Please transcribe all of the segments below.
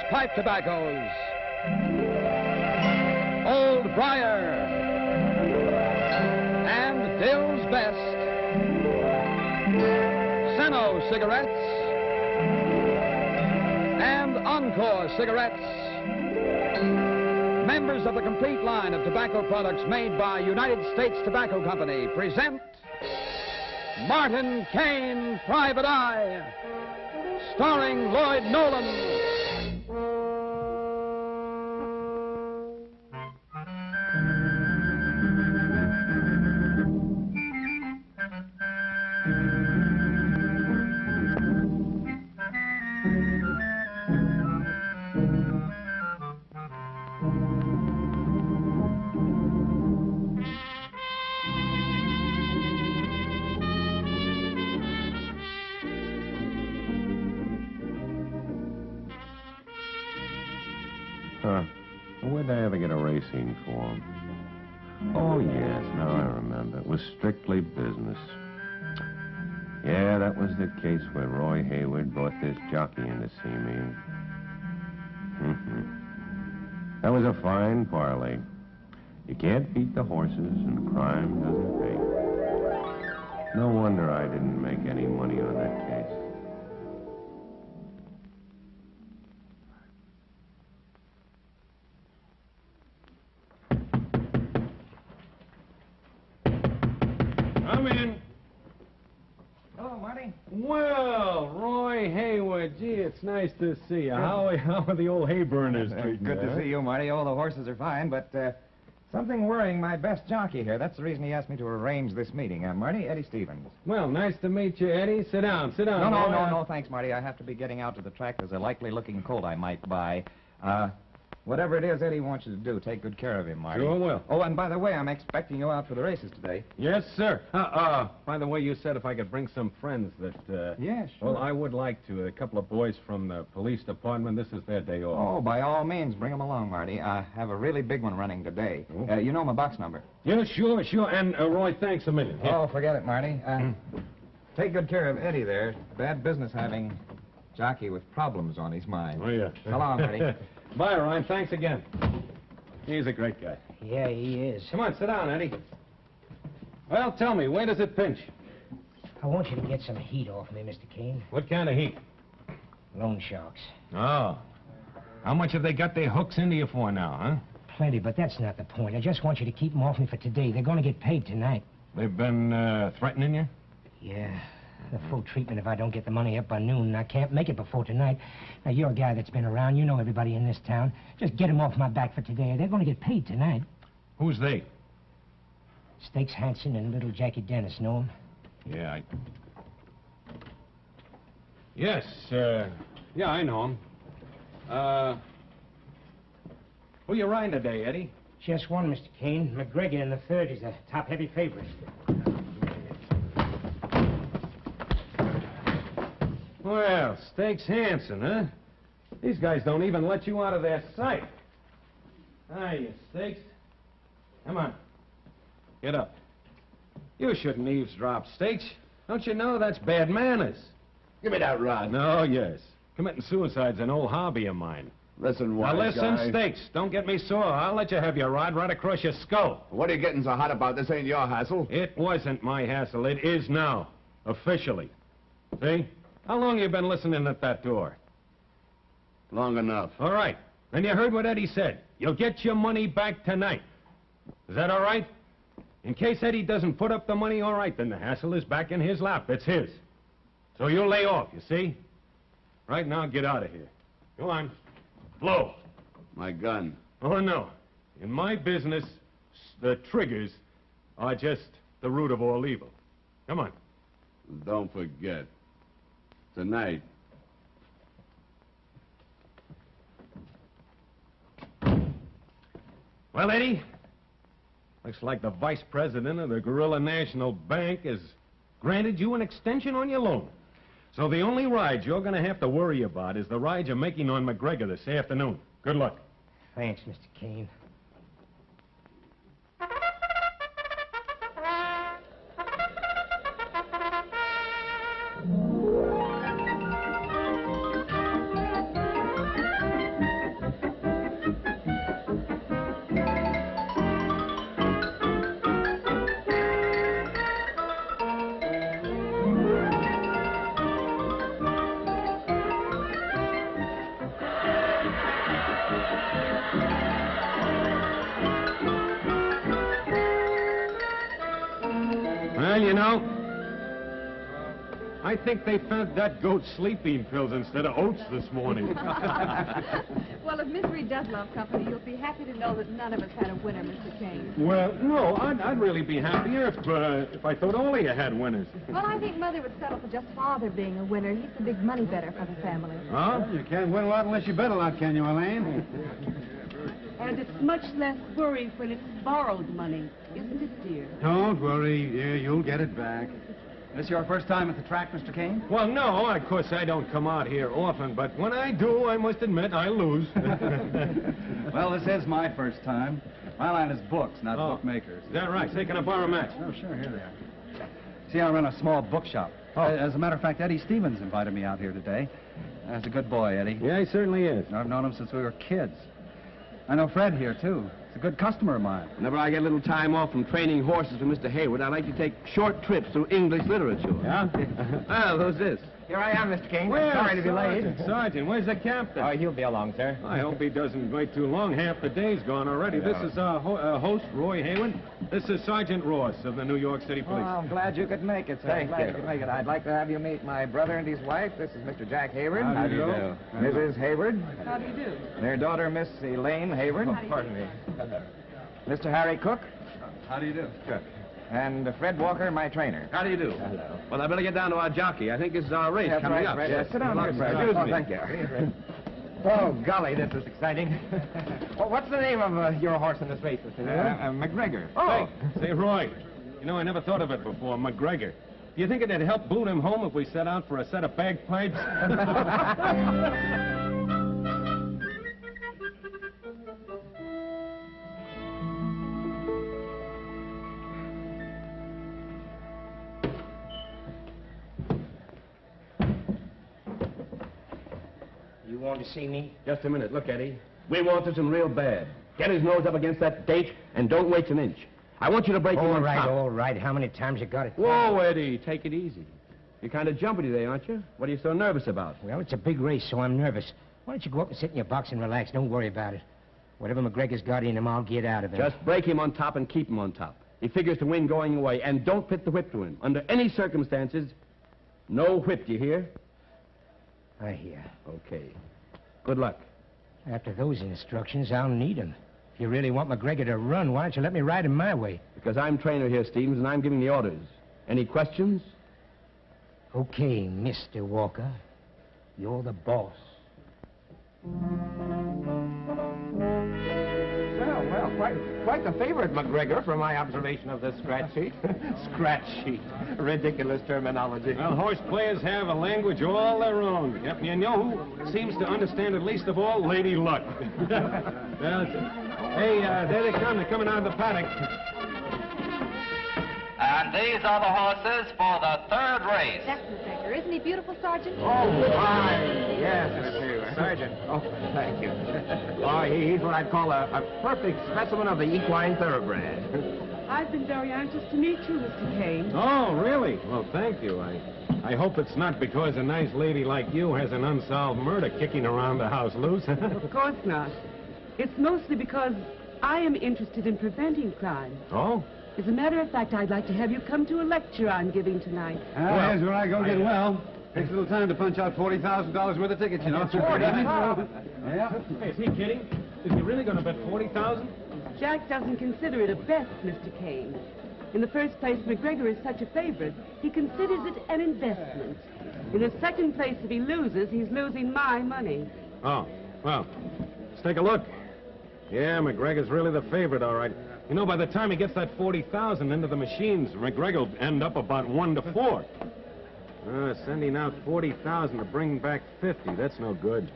pipe tobaccos. Old Briar and Dill's Best. Seno cigarettes and Encore cigarettes. Members of the complete line of tobacco products made by United States Tobacco Company present Martin Kane, Private Eye, starring Lloyd Nolan. Where'd I ever get a racing form? Oh, yes, now I remember. It was strictly business. Yeah, that was the case where Roy Hayward brought this jockey in to see me. That was a fine parlay. You can't beat the horses, and crime doesn't pay. No wonder I didn't make any money on that case. Come in. Hello, Marty. Well, Roy Hayward, gee, it's nice to see you. How are the old hay burners treating Good you, to see you, Marty. All the horses are fine, but something worrying my best jockey here. That's the reason he asked me to arrange this meeting. Marty, Eddie Stevens. Well, nice to meet you, Eddie. Sit down, Roy. No, thanks, Marty. I have to be getting out to the track. There's a likely-looking colt I might buy. Whatever it is Eddie wants you to do, take good care of him, Marty. Sure will. Oh, and by the way, I'm expecting you out for the races today. Yes, sir. By the way, you said if I could bring some friends that... Yeah, sure. Well, I would like to. A couple of boys from the police department. This is their day off. Oh, by all means, bring them along, Marty. I have a really big one running today. You know my box number. Yeah, sure. And, Roy, thanks a million. Here. Oh, forget it, Marty. Take good care of Eddie there. Bad business having jockey with problems on his mind. Oh, yeah. So long, Marty. Bye, Ryan. Thanks again. He's a great guy. Yeah, he is. Come on, sit down, Eddie. Well, tell me, where does it pinch? I want you to get some heat off me, Mr. Kane. What kind of heat? Loan sharks. Oh. How much have they got their hooks into you for now, huh? Plenty, but that's not the point. I just want you to keep them off me for today. They're going to get paid tonight. They've been, threatening you? Yeah. The full treatment if I don't get the money up by noon. I can't make it before tonight. Now, you're a guy that's been around. You know everybody in this town. Just get them off my back for today. They're going to get paid tonight. Who's they? Stakes Hansen and little Jackie Dennis. Know him? Yeah, Yes, yeah, I know him. Who you riding today, Eddie? Just one, Mr. Kane. McGregor in the third is a top heavy favorite. Well, Stakes Hansen, huh? These guys don't even let you out of their sight. Hiya, Stakes. Come on. Get up. You shouldn't eavesdrop, Stakes. Don't you know that's bad manners? Give me that rod. No, yes. Committing suicide's an old hobby of mine. Listen, wise Now listen, guy. Stakes. Don't get me sore. I'll let you have your rod right across your skull. What are you getting so hot about? This ain't your hassle. It wasn't my hassle. It is now. Officially. See? How long you been listening at that door? Long enough. All right. Then you heard what Eddie said. You'll get your money back tonight. Is that all right? In case Eddie doesn't put up the money, all right, then the hassle is back in his lap. It's his. So you'll lay off, you see? Right now, get out of here. Go on. Blow. My gun. Oh, no. In my business, the triggers are just the root of all evil. Come on. Don't forget. Tonight. Well, Eddie, looks like the vice president of the Gorilla National Bank has granted you an extension on your loan. So the only ride you're going to have to worry about is the ride you're making on McGregor this afternoon. Good luck. Thanks, Mr. Kane. Well, you know, I think they fed that goat sleeping pills instead of oats this morning. Well, if Misery does love company, you'll be happy to know that none of us had a winner, Mr. Kane. Well, no, I'd really be happier if I thought all of you had winners. Well, I think Mother would settle for just Father being a winner. He's the big money better for the family. Huh? You can't win a lot unless you bet a lot, can you, Elaine? And it's much less worry when it's borrowed money, isn't it, dear? Don't worry, dear. You'll get it back. This your first time at the track, Mr. Kane? Well, no, of course I don't come out here often, but when I do, I must admit I lose. Well, this is my first time. My line is books, not bookmakers. Is that right? Say, can I borrow a match? Oh, sure, here they are. See, I run a small bookshop. As a matter of fact, Eddie Stevens invited me out here today. That's a good boy, Eddie. Yeah, he certainly is. I've known him since we were kids. I know Fred here, too. He's a good customer of mine. Whenever I get a little time off from training horses for Mr. Hayward, I like to take short trips through English literature. Yeah? Well, who's this? Here I am, Mr. King. Well, Sorry to be late. Sergeant, where's the captain? Oh, he'll be along, sir. I hope he doesn't wait too long. Half the day's gone already. This is our host, Roy Hayward. This is Sergeant Ross of the New York City Police. Well, I'm glad you could make it, sir. Thank glad you. you could make it. I'd like to have you meet my brother and his wife. This is Mr. Jack Hayward. How do you do? Mrs. Hayward. How do you do? Their daughter, Miss Elaine Hayward. Pardon me. Mr. Harry Cook. How do you do? Good. And Fred Walker, my trainer. How do you do? Hello. Well, I better get down to our jockey. I think this is our race That's coming right, up. Fred. Yes. Sit down here, Fred. Excuse Oh, me. thank you. Oh, golly, this is exciting. Well, what's the name of your horse in this race, Mr. McGregor. Oh. Say, Roy, you know, I never thought of it before, McGregor. Do you think it'd help boot him home if we set out for a set of bagpipes? You want to see me? Just a minute. Look, Eddie. We want this in real bad. Get his nose up against that gate and don't wait an inch. I want you to break him on top. All right. How many times you got it? Whoa, Eddie. Take it easy. You're kind of jumpy today, aren't you? What are you so nervous about? Well, it's a big race, so I'm nervous. Why don't you go up and sit in your box and relax? Don't worry about it. Whatever McGregor's got in him, I'll get out of it. Just break him on top and keep him on top. He figures to win going away, and don't pit the whip to him. Under any circumstances, no whip, do you hear? I hear. Okay. Good luck. After those instructions, I'll need 'em. If you really want McGregor to run, why don't you let me ride him my way? Because I'm trainer here, Stevens, and I'm giving the orders. Any questions? Okay, Mr. Walker. You're the boss. Well, quite the favorite, McGregor, from my observation of the scratch sheet. Scratch sheet. Ridiculous terminology. Well, horse players have a language all their own. Yep, you know who seems to understand it least of all? Lady Luck. Hey, there they come. They're coming out of the paddock. And these are the horses for the third race. That's McGregor. Isn't he beautiful, Sergeant? Oh, fine. Yes, Mr. Hayward. Sergeant. Oh, thank you. Oh, he's what I'd call a perfect specimen of the equine thoroughbred. I've been very anxious to meet you, Mr. Kane. Oh, really? Well, thank you. I hope it's not because a nice lady like you has an unsolved murder kicking around the house loose. Of course not. It's mostly because I am interested in preventing crime. Oh? As a matter of fact, I'd like to have you come to a lecture I'm giving tonight. Here's where I go get well. Takes a little time to punch out $40,000 worth of tickets, you know. Yeah. Hey, is he kidding? Is he really going to bet $40,000? Jack doesn't consider it a bet, Mr. Kane. In the first place, McGregor is such a favorite, he considers it an investment. In the second place, if he loses, he's losing my money. Oh, well, let's take a look. Yeah, McGregor's really the favorite, all right. You know, by the time he gets that 40,000 into the machines, McGregor will end up about 1-4. Sending out 40,000 to bring back 50. That's no good.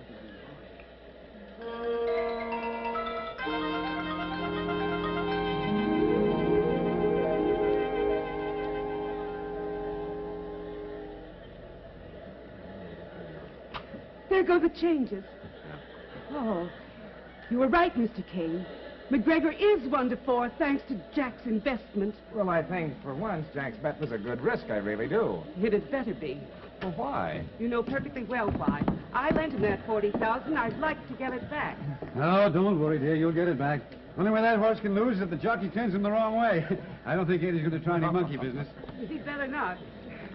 There go the changes. Oh, you were right, Mr. Kane. McGregor is 1-4, thanks to Jack's investment. Well, I think, for once, Jack's bet was a good risk. I really do. It had better be. Well, why? You know perfectly well why. I lent him that 40,000. I'd like to get it back. No, don't worry, dear. You'll get it back. Only way that horse can lose is if the jockey turns him the wrong way. I don't think Eddie's going to try any monkey business. He'd better not.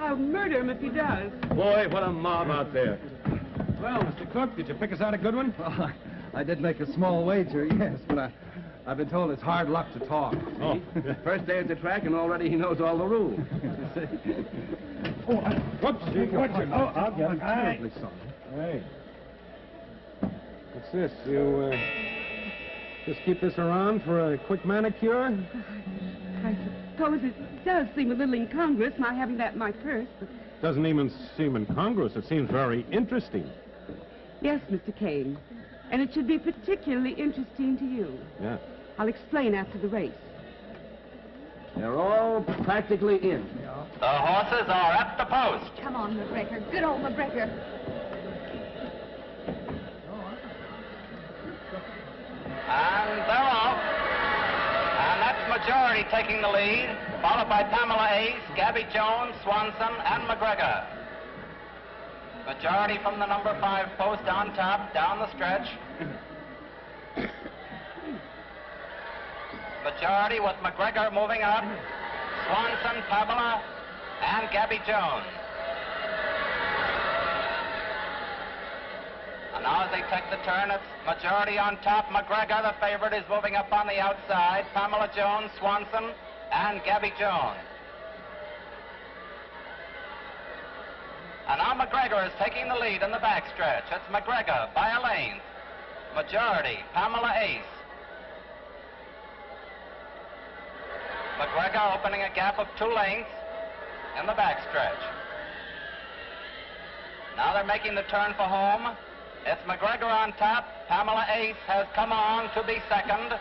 I'll murder him if he does. Boy, what a mob out there. Well, Mr. Cook, did you pick us out a good one? Well, I did make a small wager, yes, but I've been told it's hard luck to talk. Oh, first day at the track, and already he knows all the rules. Whoops. Oh, I'll get him. terribly sorry. Hey. What's this? You, just keep this around for a quick manicure? I suppose it does seem a little incongruous, my having that in my purse, but... Doesn't even seem incongruous. It seems very interesting. Yes, Mr. Kane. And it should be particularly interesting to you. Yeah. I'll explain after the race. They're all practically in. The horses are at the post. Come on, McGregor. Good old McGregor. And they're off. And that's Majority taking the lead, followed by Pamela Ace, Gabby Jones, Swanson, and McGregor. Majority from the number 5 post on top, down the stretch. Majority with McGregor moving up. Swanson, Pamela, and Gabby Jones. And now as they take the turn, it's Majority on top. McGregor, the favorite, is moving up on the outside. Pamela Jones, Swanson, and Gabby Jones. And now McGregor is taking the lead in the backstretch. It's McGregor by a length. Majority, Pamela Ace. McGregor opening a gap of 2 lengths in the backstretch. Now they're making the turn for home. It's McGregor on top. Pamela Ace has come on to be second.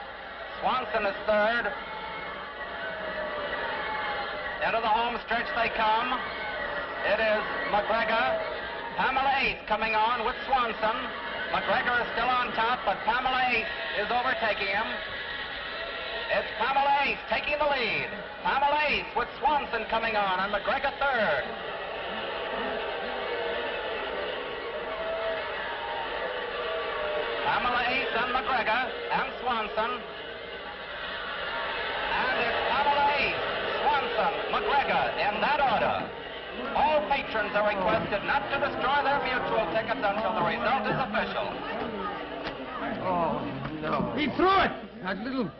Swanson is third. Into the home stretch they come. It is McGregor. Pamela Ace coming on with Swanson. McGregor is still on top, but Pamela Ace is overtaking him. It's Pamela Ace taking the lead. Pamela Ace with Swanson coming on, and McGregor third. Pamela Ace and McGregor and Swanson. And it's Pamela Ace, Swanson, McGregor in that order. All patrons are requested not to destroy their mutual tickets until the result is official. Oh, no. He threw it! That little...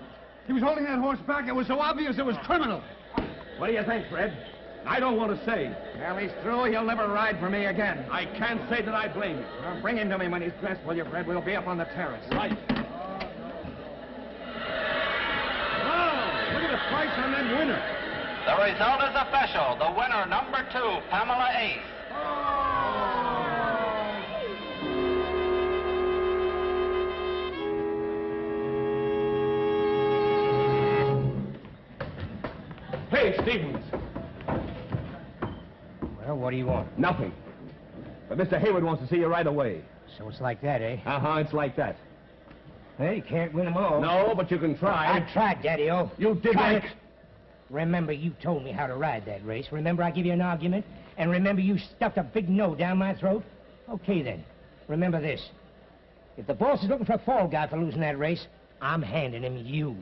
He was holding that horse back. It was so obvious it was criminal. What do you think, Fred? I don't want to say. Well, he's through. He'll never ride for me again. I can't say that I blame you. Well, bring him to me when he's dressed, will you, Fred? We'll be up on the terrace. Right. Wow, look at the price on that winner. The result is official. The winner, number 2, Pamela Ace. Hey, Stevens. Well, what do you want? Nothing. But Mr. Hayward wants to see you right away. So it's like that, eh? Uh-huh, it's like that. Well, you can't win them all. No, but you can try. I tried, Daddy-O. You did Tried. it. Remember, you told me how to ride that race. Remember, I give you an argument? And remember, you stuffed a big no down my throat? Okay, then. Remember this. If the boss is looking for a fall guy for losing that race, I'm handing him you.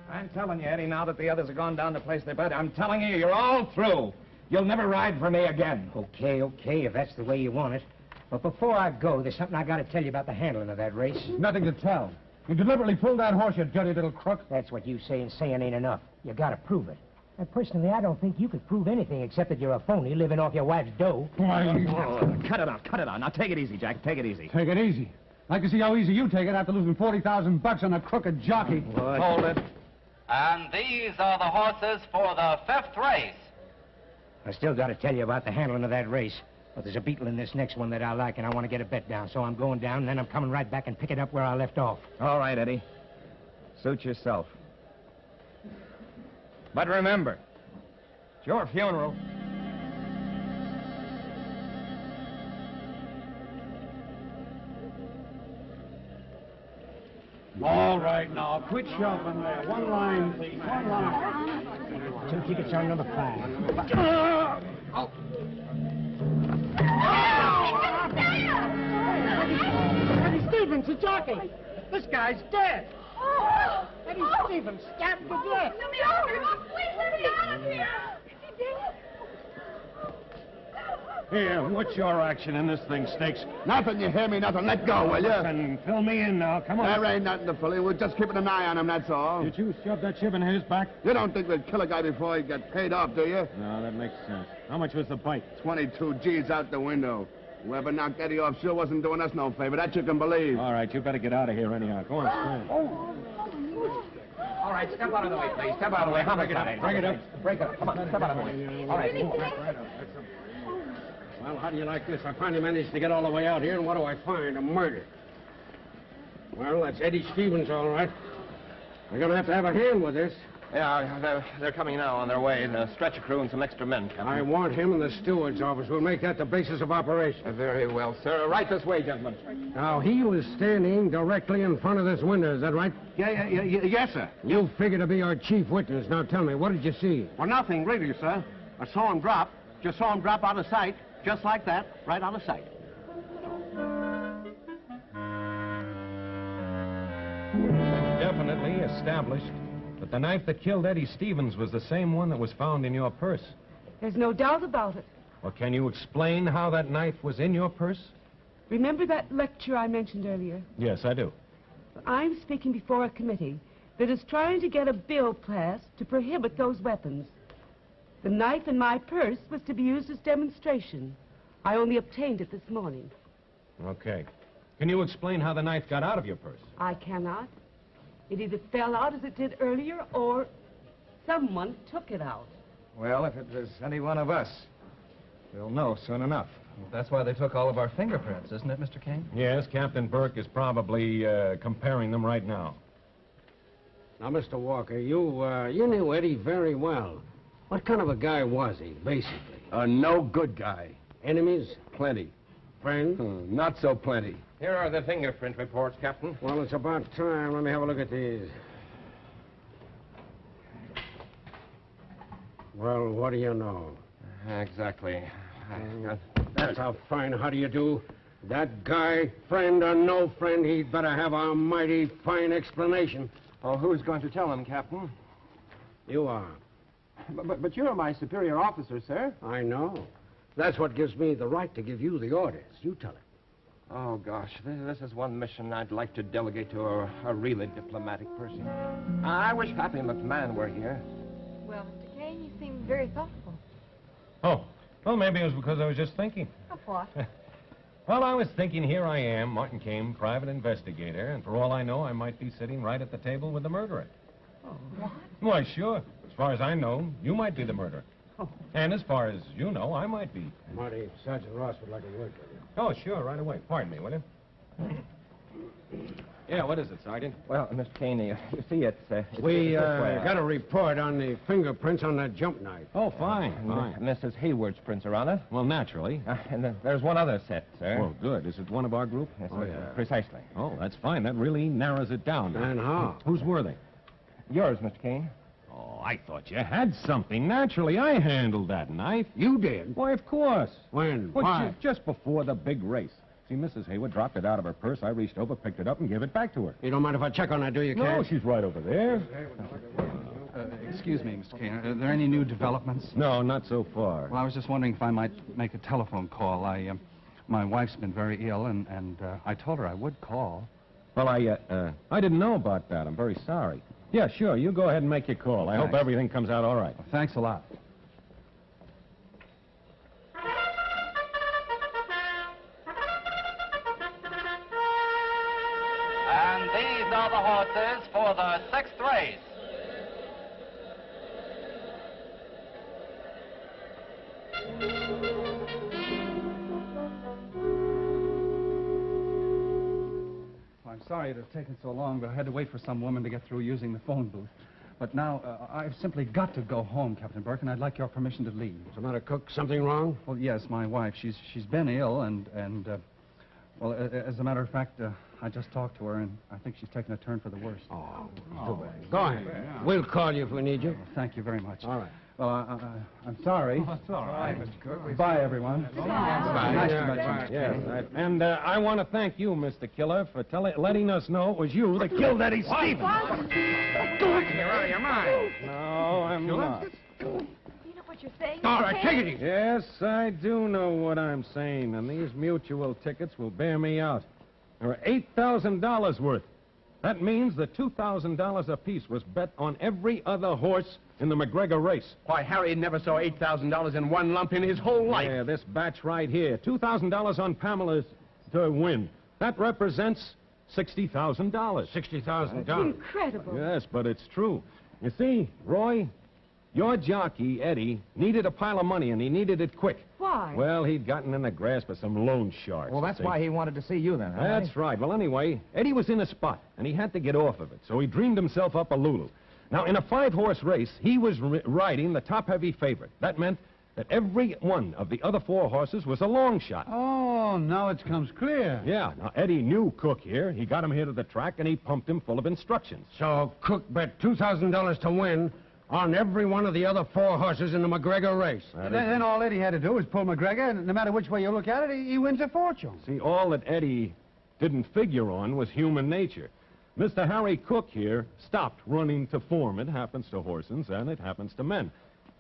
I'm telling you, Eddie, now that the others have gone down to place their bet, I'm telling you, you're all through. You'll never ride for me again. Okay, if that's the way you want it. But before I go, there's something I got to tell you about the handling of that race. Nothing to tell. You deliberately pulled that horse, you dirty little crook. That's what you say, and saying ain't enough. You got to prove it. And personally, I don't think you could prove anything except that you're a phony living off your wife's dough. Cut it out. Now, take it easy, Jack. Take it easy. Take it easy. I can see how easy you take it after losing $40,000 on a crooked jockey. Hold it. And these are the horses for the 5th race. I still got to tell you about the handling of that race. But there's a beetle in this next one that I like, and I want to get a bet down. So I'm going down, and then I'm coming right back and pick it up where I left off. All right, Eddie. Suit yourself. But remember, it's your funeral. All right, now, quit shuffling there. One line, please. One line. 2 tickets on number 5. Oh. Jockey, this guy's dead. Oh! Eddie Stevens stabbed to death. Let me out of here! Please let me out of here! Is he dead? Here, what's your action in this thing, Stakes? Nothing, you hear me? Nothing. Let go, will you? Listen, fill me in now. Come on. There ain't nothing to fill in. We're just keeping an eye on him, that's all. Did you shove that chip in his back? You don't think we'd kill a guy before he got paid off, do you? No, that makes sense. How much was the bite? 22 G's out the window. Whoever knocked Eddie off sure wasn't doing us no favor. That you can believe. All right, you better get out of here anyhow. Go on, stand. All right, step out of the way, please. Step out of the way. Homicide. Bring it up. Break it up. Come on, step out of the way. All right. Well, how do you like this? I finally managed to get all the way out here, and what do I find? A murder. Well, that's Eddie Stevens, all right. We're going to have a hand with this. Yeah, they're coming now on their way. The stretcher crew and some extra men, Captain. I want him in the steward's office. We'll make that the basis of operation. Very well, sir. Right this way, gentlemen. Now, he was standing directly in front of this window. Is that right? Yes, sir. You figure to be our chief witness. Now, tell me, what did you see? Well, nothing really, sir. I saw him drop. Just saw him drop out of sight. Just like that. Right out of sight. Definitely established that the knife that killed Eddie Stevens was the same one that was found in your purse. There's no doubt about it. Well, can you explain how that knife was in your purse? Remember that lecture I mentioned earlier? Yes, I do. I'm speaking before a committee that is trying to get a bill passed to prohibit those weapons. The knife in my purse was to be used as demonstration. I only obtained it this morning. Okay. Can you explain how the knife got out of your purse? I cannot. It either fell out as it did earlier, or someone took it out. Well, if it was any one of us, we'll know soon enough. That's why they took all of our fingerprints, isn't it, Mr. Kane? Yes, Captain Burke is probably comparing them right now. Now, Mr. Walker, you knew Eddie very well. What kind of a guy was he, basically? A no good guy. Enemies? Plenty. Friends? Not so plenty. Here are the fingerprint reports, Captain. Well, it's about time. Let me have a look at these. Well, what do you know? Exactly. That's how fine. How do you do? That guy, friend or no friend, he'd better have a mighty fine explanation. Oh, who's going to tell him, Captain? You are. But you're my superior officer, sir. I know. That's what gives me the right to give you the orders. You tell it. Oh, gosh, this is one mission I'd like to delegate to a really diplomatic person. I wish Happy McMahon were here. Well, Mr. Kane, you seem very thoughtful. Oh, well, maybe it was because I was just thinking. Of what? Well, I was thinking, here I am, Martin Kane, private investigator, and for all I know, I might be sitting right at the table with the murderer. Oh, what? Why, sure. As far as I know, you might be the murderer. Oh. And as far as you know, I might be. Marty, Sergeant Ross would like a word with you. Oh, sure, right away. Pardon me, will you? Yeah, what is it, Sergeant? Well, Mr. Kane, you see, it's We this way. got a report on the fingerprints on that jump knife. Oh, fine, fine. Mrs. Hayward's prints are on it. Well, naturally. And then there's one other set, sir. Oh, good. Is it one of our group? Yes, Oh, yeah. Precisely. Oh, that's fine. That really narrows it down. And how? Whose were they? Yours, Mr. Kane. Oh, I thought you had something. Naturally, I handled that knife. You did? Why, of course. When? Well, Why? just before the big race. See, Mrs. Hayward dropped it out of her purse. I reached over, picked it up, and gave it back to her. You don't mind if I check on that, do you, Kane? No, she's right over there. Excuse me, Mr. Kane. Are there any new developments? No, not so far. Well, I was just wondering if I might make a telephone call. My wife's been very ill, and I told her I would call. Well, I didn't know about that. I'm very sorry. Yeah, sure. You go ahead and make your call. I hope Thanks. everything comes out all right. Well, thanks a lot. And these are the horses for the 6th race. I'm sorry it has taken so long, but I had to wait for some woman to get through using the phone booth. But now, I've simply got to go home, Captain Burke, and I'd like your permission to leave. What's the matter, Cook? Something wrong? Well, yes, my wife. She's been ill, well, as a matter of fact, I just talked to her, and I think she's taken a turn for the worse. Oh, too bad. Go ahead. We'll call you if we need you. Well, thank you very much. All right. Well, I'm sorry. Oh, that's all right, Mr. Cook. Bye, everyone. Nice to meet you. Yes, and I want to thank you, Mr. Killer, for letting us know it was you that killed Eddie Stevens. You're out of your mind. No, I'm not. You know what you're saying? All Mr. right, Kane? take it easy. Yes, I do know what I'm saying, and these mutual tickets will bear me out. There are $8,000 worth. That means that $2,000 apiece was bet on every other horse in the McGregor race. Why, Harry never saw $8,000 in one lump in his whole life. Yeah, this batch right here. $2,000 on Pamela to win. That represents $60,000. $60,000. Incredible. Yes, but it's true. You see, Roy, your jockey, Eddie, needed a pile of money, and he needed it quick. Why? Well, he'd gotten in the grasp of some loan sharks. Well, that's why he wanted to see you then, huh? That's right. Well, anyway, Eddie was in a spot, and he had to get off of it, so he dreamed himself up a Lulu. Now, in a 5-horse race, he was riding the top-heavy favorite. That meant that every one of the other 4 horses was a long shot. Oh, now it comes clear. Yeah, now Eddie knew Cook here. He got him here to the track, and he pumped him full of instructions. So Cook bet $2,000 to win on every one of the other 4 horses in the McGregor race. Then all Eddie had to do was pull McGregor, and no matter which way you look at it, he wins a fortune. See, all that Eddie didn't figure on was human nature. Mr. Harry Cook here stopped running to form. It happens to horses, and it happens to men.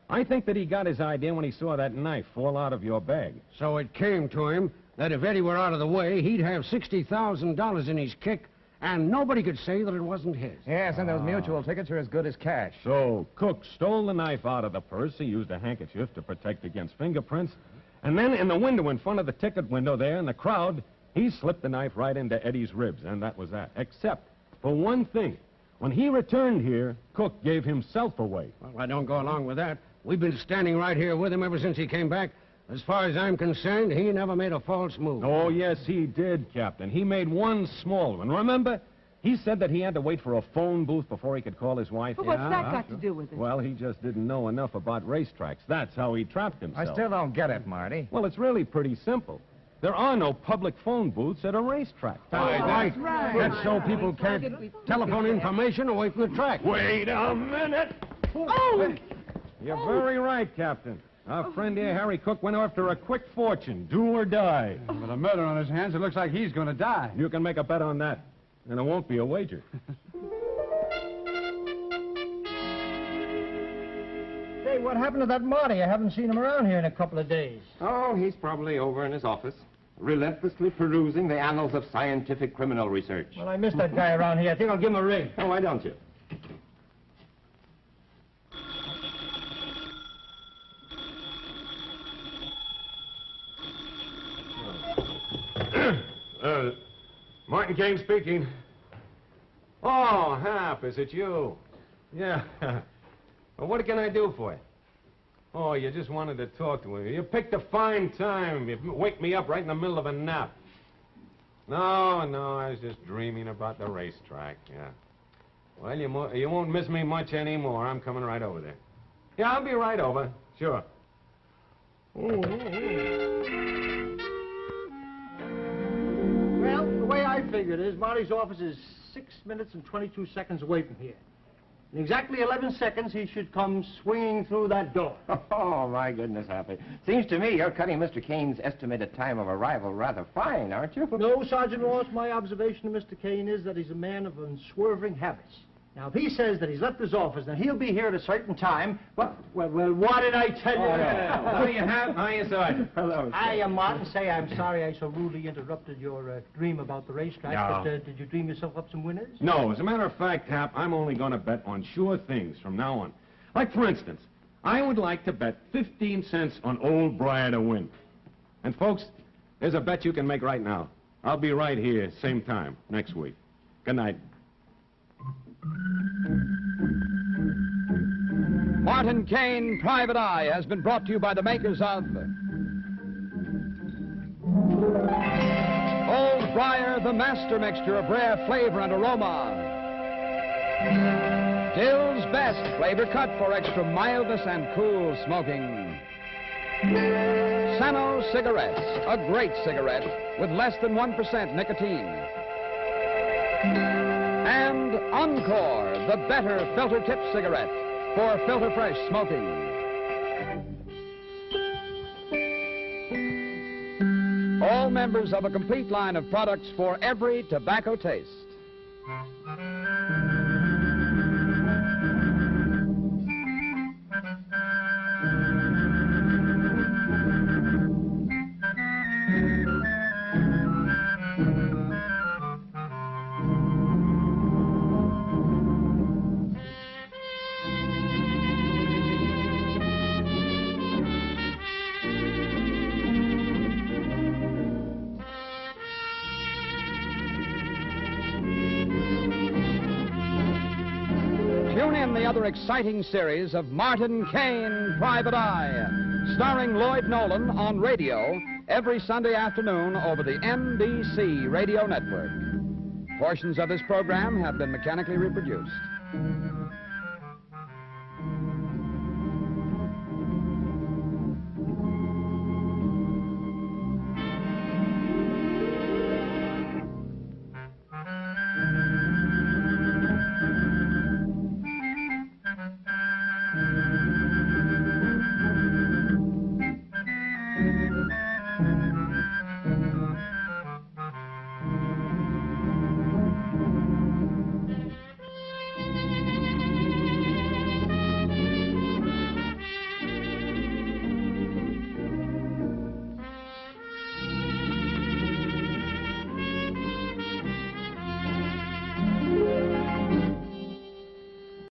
I think that he got his idea when he saw that knife fall out of your bag. So it came to him that if Eddie were out of the way, he'd have $60,000 in his kick, and nobody could say that it wasn't his. Yes, and those mutual tickets are as good as cash. So Cook stole the knife out of the purse. He used a handkerchief to protect against fingerprints. And then in the window in front of the ticket window there in the crowd, he slipped the knife right into Eddie's ribs, and that was that. Except for one thing. When he returned here, Cook gave himself away. Well, I don't go along with that. We've been standing right here with him ever since he came back. As far as I'm concerned, he never made a false move. Oh, yes, he did, Captain. He made one small one. Remember? He said that he had to wait for a phone booth before he could call his wife. But what's that got to do with it? Well, he just didn't know enough about racetracks. That's how he trapped himself. I still don't get it, Marty. Well, it's really pretty simple. There are no public phone booths at a racetrack. Right. That's so people can't telephone information away from the track. Wait a minute. Oh! You're very right, Captain. Our friend here, Harry Cook, went after a quick fortune, do or die. With a murder on his hands, it looks like he's going to die. You can make a bet on that, and it won't be a wager. Say, what happened to that Marty? I haven't seen him around here in a couple of days. Oh, he's probably over in his office, relentlessly perusing the annals of scientific criminal research. Well, I missed that guy around here. I think I'll give him a ring. Oh, why don't you? Martin Kane speaking. Oh, Hap, is it you? Yeah. Well, what can I do for you? Oh, you just wanted to talk to me. You picked a fine time. You wake me up right in the middle of a nap. No, I was just dreaming about the racetrack, yeah. Well, you won't miss me much anymore. I'm coming right over there. Yeah, I'll be right over. Sure. Well, the way I figure it is, Marty's office is 6 minutes and 22 seconds away from here. In exactly 11 seconds, he should come swinging through that door. Oh, my goodness, Happy. Seems to me you're cutting Mr. Kane's estimated time of arrival rather fine, aren't you? No, Sergeant Ross, my observation of Mr. Kane is that he's a man of unswerving habits. Now, if he says that he's left his office, then he'll be here at a certain time. Well, what did I tell you? What do you have? How you, Sergeant? Hello, I am Martin. Say I'm sorry I so rudely interrupted your dream about the racetrack. No. But did you dream yourself up some winners? No, as a matter of fact, Hap, I'm only going to bet on sure things from now on. Like, for instance, I would like to bet 15 cents on Old Briar to win. And, folks, there's a bet you can make right now. I'll be right here, same time, next week. Good night. Martin Kane, Private Eye, has been brought to you by the makers of Old Briar, the master mixture of rare flavor and aroma. Dill's best flavor cut for extra mildness and cool smoking. Sano cigarettes, a great cigarette with less than 1% nicotine. And Encore, the better filter tip cigarette for filter fresh smoking. all members of a complete line of products for every tobacco taste. Tune in the other exciting series of Martin Kane, Private Eye, starring Lloyd Nolan on radio every Sunday afternoon over the NBC radio network. Portions of this program have been mechanically reproduced.